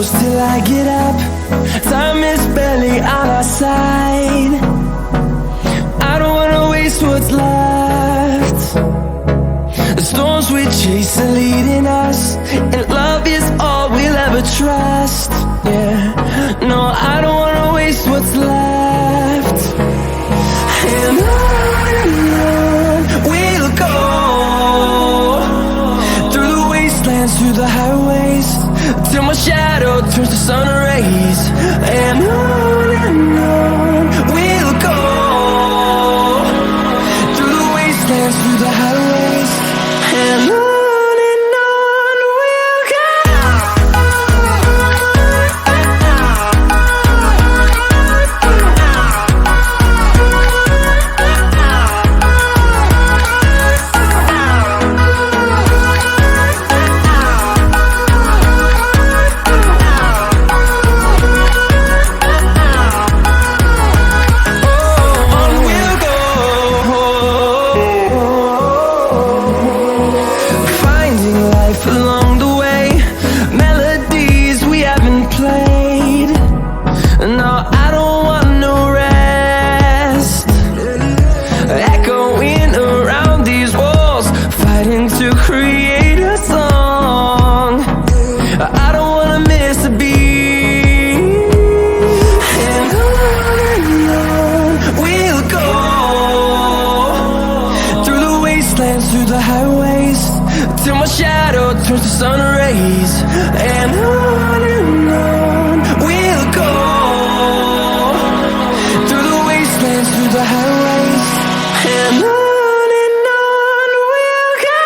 close till I get up. Time is barely on our side. I don't wanna waste what's left. The storms we chase are leading us, and love is all we'll ever trust. Yeah, no, I don't wanna waste what's left. And on we'll go, through the wastelands, through the highways, till my shadow turns to sun rays. And on we'll go, through the wastelands, through the highways, and on we'll go. Along the way, melodies we haven't played. No, I don't want no rest. Echoing around these walls, fighting to create a song. I don't wanna miss a beat. And on we'll go, through the wastelands, through the highways, till my shadow turns to sun rays. And on we'll go, through the wastelands, through the highways, and on we'll go.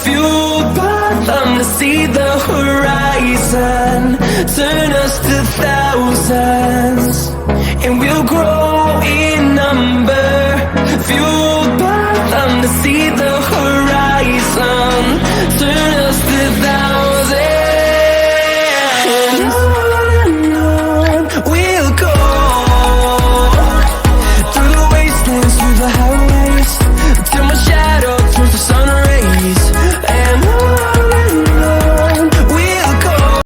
Fueled by them to see the horizon, turn us to thousands, and we'll grow in number. Fueled